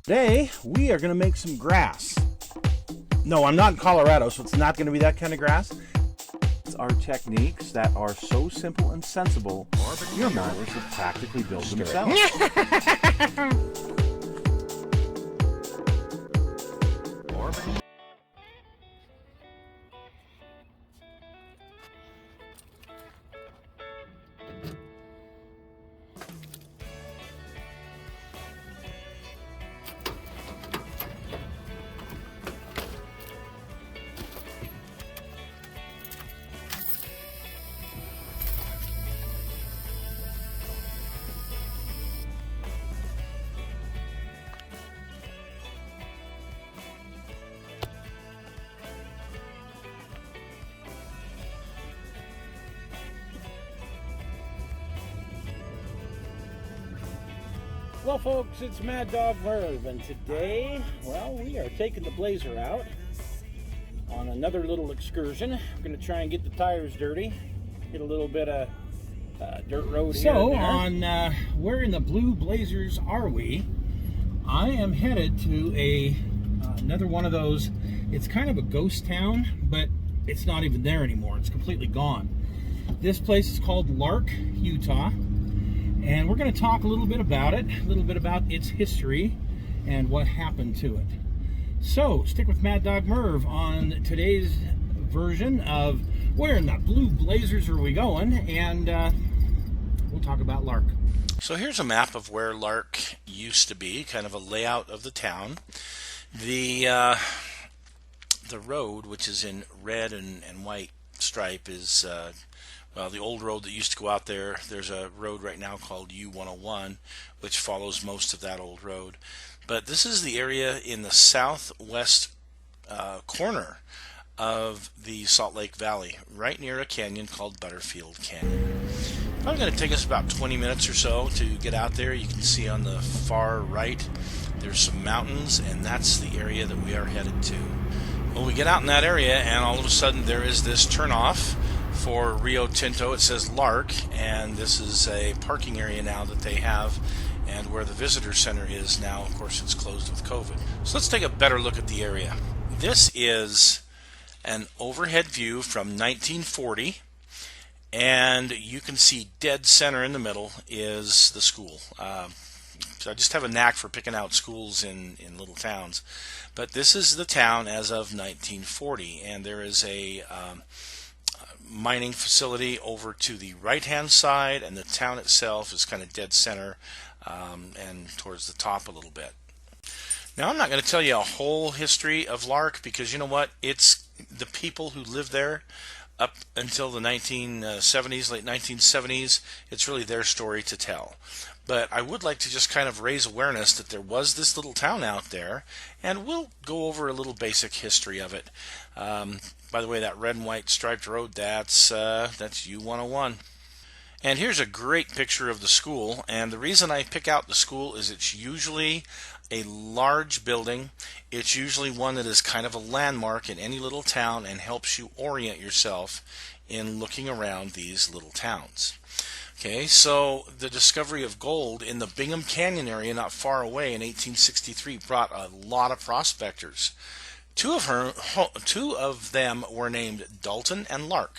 Today, we are going to make some grass. No, I'm not in Colorado, so it's not going to be that kind of grass. It's our techniques that are so simple and sensible, your mothers have practically built themselves. Well, folks, it's Mad Dog Merv, and today, well, we are taking the Blazer out on another little excursion. We're going to try and get the tires dirty, get a little bit of dirt road here. So, where in the blue Blazers are we? I am headed to another one of those. It's kind of a ghost town, but it's not even there anymore. It's completely gone. This place is called Lark, Utah. And we're going to talk a little bit about it, a little bit about its history and what happened to it. So, stick with Mad Dog Merv on today's version of where in the blue Blazers are we going, and we'll talk about Lark. So here's a map of where Lark used to be, kind of a layout of the town. The road, which is in red and white stripe, is well, the old road that used to go out there. There's a road right now called U-101, which follows most of that old road. But this is the area in the southwest corner of the Salt Lake Valley, right near a canyon called Butterfield Canyon. Probably going to take us about 20 minutes or so to get out there. You can see on the far right, there's some mountains, and that's the area that we are headed to. Well, we get out in that area, and all of a sudden there is this turnoff for Rio Tinto. It says Lark, and this is a parking area now that they have, and where the visitor center is now, of course, it's closed with COVID. So let's take a better look at the area. This is an overhead view from 1940, and you can see dead center in the middle is the school. So I just have a knack for picking out schools in little towns. But this is the town as of 1940, and there is a mining facility over to the right hand side, and the town itself is kind of dead center and towards the top a little bit. Now, I'm not going to tell you a whole history of Lark, because you know what, it's the people who lived there up until the 1970s, late 1970s. It's really their story to tell. But I would like to just kind of raise awareness that there was this little town out there, and we'll go over a little basic history of it. By the way, that red and white striped road, that's U-101. And here's a great picture of the school, and the reason I pick out the school is it's usually a large building. It's usually one that is kind of a landmark in any little town and helps you orient yourself in looking around these little towns. Okay, so the discovery of gold in the Bingham Canyon area not far away in 1863 brought a lot of prospectors. Two of them were named Dalton and Lark,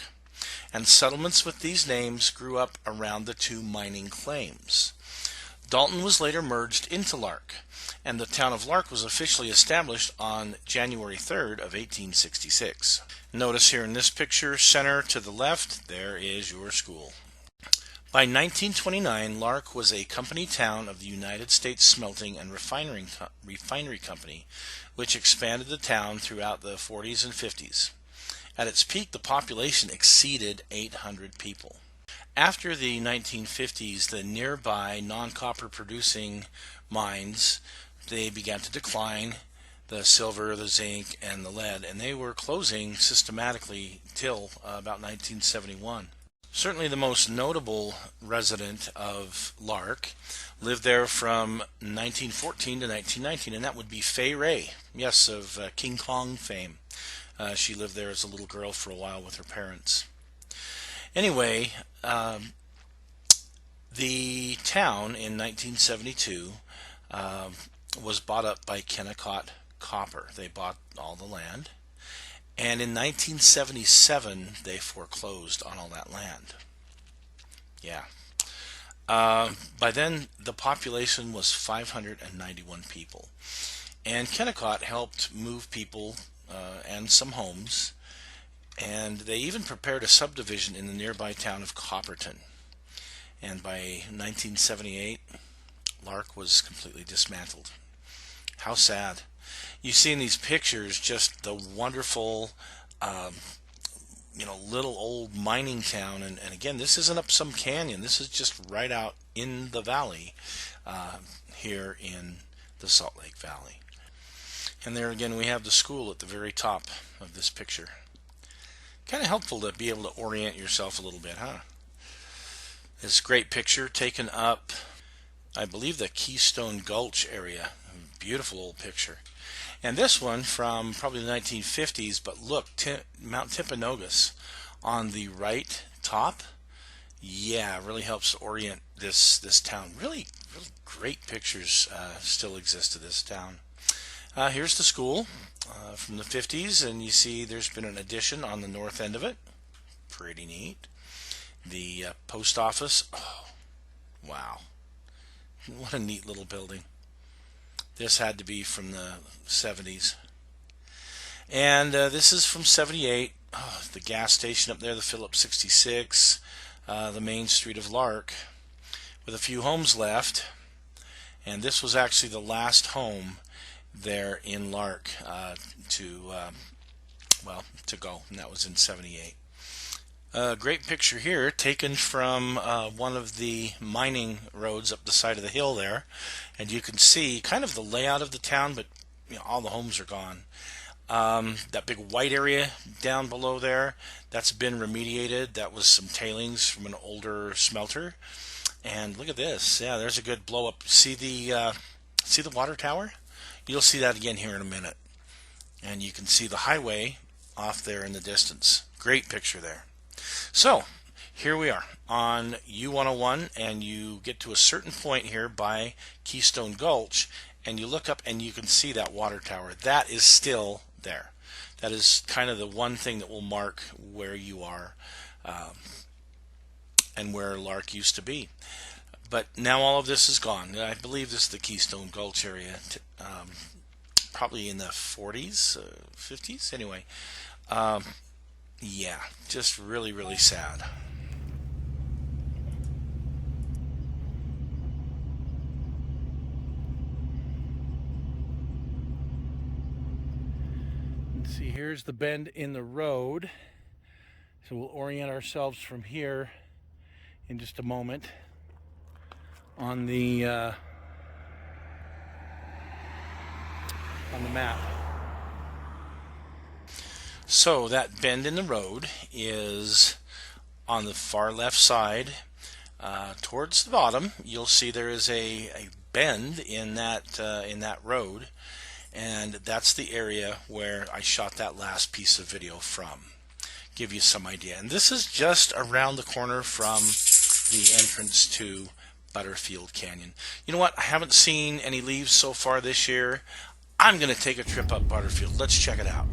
and settlements with these names grew up around the two mining claims. Dalton was later merged into Lark, and the town of Lark was officially established on January 3rd of 1866. Notice here in this picture, center to the left, there is your school. By 1929, Lark was a company town of the United States Smelting and Refinery Company, which expanded the town throughout the 40s and 50s. At its peak, the population exceeded 800 people. After the 1950s, the nearby non-copper producing mines, they began to decline, the silver, the zinc, and the lead, and they were closing systematically till about 1971. Certainly the most notable resident of Lark lived there from 1914 to 1919, and that would be Fay Ray, yes, of King Kong fame. She lived there as a little girl for a while with her parents. Anyway, the town in 1972 was bought up by Kennecott Copper. They bought all the land, and in 1977 they foreclosed on all that land. Yeah. By then the population was 591 people, and Kennecott helped move people and some homes, and they even prepared a subdivision in the nearby town of Copperton. And by 1978, Lark was completely dismantled. How sad. You see in these pictures just the wonderful, little old mining town. And again, this isn't up some canyon. This is just right out in the valley here in the Salt Lake Valley. And there again, we have the school at the very top of this picture. Kind of helpful to be able to orient yourself a little bit, huh? This great picture taken up, I believe, the Keystone Gulch area. Beautiful old picture. And this one from probably the 1950s, but look, Mount Timpanogos on the right top. Yeah, really helps orient this town. Really great pictures still exist of this town. Here's the school from the 50s, and you see there's been an addition on the north end of it. Pretty neat. The post office. Oh, wow. What a neat little building. This had to be from the 70s. And this is from 78. Oh, the gas station up there, the Phillips 66, the main street of Lark, with a few homes left. And this was actually the last home there in Lark to go, and that was in 78. Great picture here taken from one of the mining roads up the side of the hill there, and you can see kind of the layout of the town, but all the homes are gone. That big white area down below there, that's been remediated. That was some tailings from an older smelter. And look at this. Yeah, there's a good blow up. See the water tower? You'll see that again here in a minute. And you can see the highway off there in the distance. Great picture there. So here we are on U101, and you get to a certain point here by Keystone Gulch, and you look up and you can see that water tower. That is still there. That is kind of the one thing that will mark where you are and where Lark used to be. But now all of this is gone. I believe this is the Keystone Gulch area, probably in the 40s, 50s. Anyway, yeah, just really, really sad. Let's see, here's the bend in the road. So we'll orient ourselves from here in just a moment on the map. So that bend in the road is on the far left side. Towards the bottom, you'll see there is a bend in that road, and that's the area where I shot that last piece of video from. Give you some idea. And this is just around the corner from the entrance to Butterfield Canyon. You know what? I haven't seen any leaves so far this year. I'm going to take a trip up Butterfield. Let's check it out.